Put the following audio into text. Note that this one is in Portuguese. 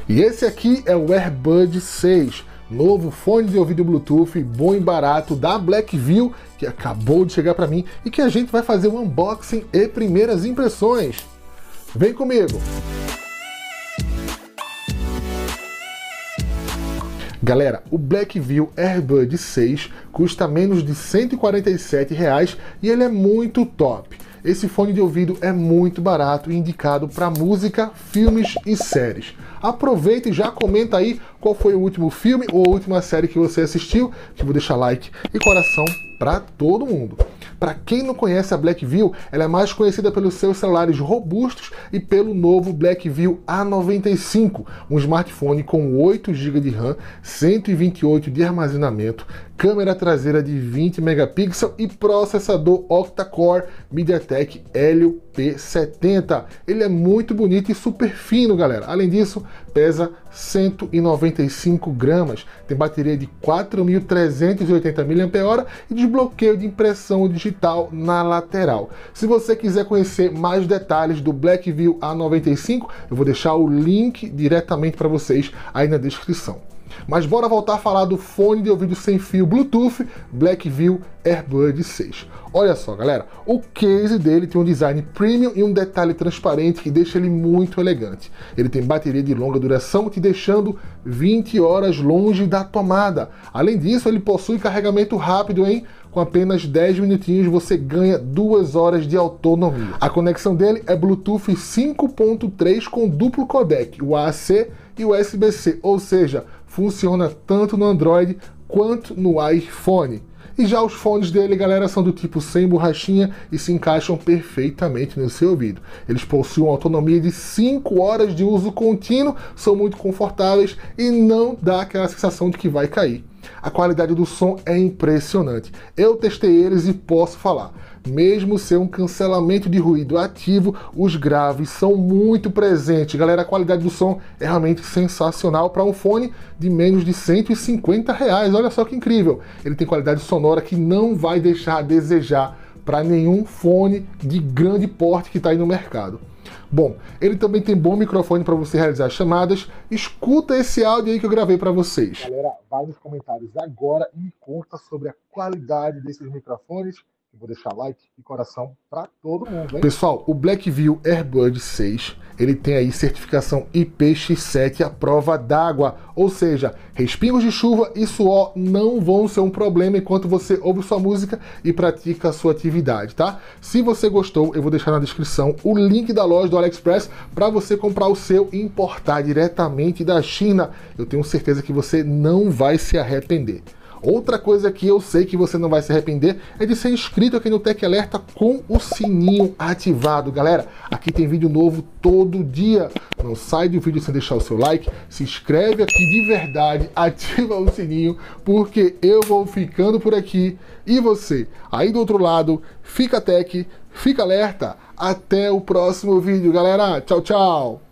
E esse aqui é o AirBud 6, novo fone de ouvido Bluetooth bom e barato da Blackview, que acabou de chegar para mim e que a gente vai fazer um unboxing e primeiras impressões. Vem comigo! Galera, o Blackview AirBud 6 custa menos de R$ 147 e ele é muito top. Esse fone de ouvido é muito barato e indicado para música, filmes e séries. Aproveita e já comenta aí qual foi o último filme ou a última série que você assistiu, que eu vou deixar like e coração para todo mundo. Para quem não conhece a Blackview, ela é mais conhecida pelos seus celulares robustos e pelo novo Blackview A95, um smartphone com 8 GB de RAM, 128 de armazenamento, câmera traseira de 20 megapixels e processador octa-core MediaTek Helio P70. Ele é muito bonito e super fino, galera. Além disso, pesa 195 gramas, tem bateria de 4.380 mAh e desbloqueio de impressão digital na lateral. Se você quiser conhecer mais detalhes do Blackview A95, eu vou deixar o link diretamente para vocês aí na descrição. Mas bora voltar a falar do fone de ouvido sem fio Bluetooth Blackview AirBud 6. Olha só, galera, o case dele tem um design premium e um detalhe transparente que deixa ele muito elegante. Ele tem bateria de longa duração, te deixando 20 horas longe da tomada. Além disso, ele possui carregamento rápido, hein? Com apenas 10 minutinhos você ganha 2 horas de autonomia. A conexão dele é Bluetooth 5.3 com duplo codec, o AAC e o USB-C, ou seja, funciona tanto no Android quanto no iPhone. E já os fones dele, galera, são do tipo sem borrachinha e se encaixam perfeitamente no seu ouvido. Eles possuem uma autonomia de 5 horas de uso contínuo, são muito confortáveis e não dá aquela sensação de que vai cair. A qualidade do som é impressionante. Eu testei eles e posso falar. Mesmo sem um cancelamento de ruído ativo, os graves são muito presentes. Galera, a qualidade do som é realmente sensacional para um fone de menos de R$ 150. Olha só que incrível. Ele tem qualidade sonora que não vai deixar a desejar para nenhum fone de grande porte que está aí no mercado. Bom, ele também tem bom microfone para você realizar chamadas. Escuta esse áudio aí que eu gravei para vocês. Galera, vai nos comentários agora e me conta sobre a qualidade desses microfones. Eu vou deixar like e coração para todo mundo, hein? Pessoal, o Blackview AirBud 6, ele tem aí certificação IPX7 à prova d'água, ou seja, respingos de chuva e suor não vão ser um problema enquanto você ouve sua música e pratica a sua atividade, tá? Se você gostou, eu vou deixar na descrição o link da loja do AliExpress para você comprar o seu e importar diretamente da China. Eu tenho certeza que você não vai se arrepender. Outra coisa que eu sei que você não vai se arrepender é de ser inscrito aqui no Tech Alerta com o sininho ativado. Galera, aqui tem vídeo novo todo dia. Não sai do vídeo sem deixar o seu like, se inscreve aqui de verdade, ativa o sininho, porque eu vou ficando por aqui. E você, aí do outro lado, fica tech, fica alerta. Até o próximo vídeo, galera. Tchau, tchau.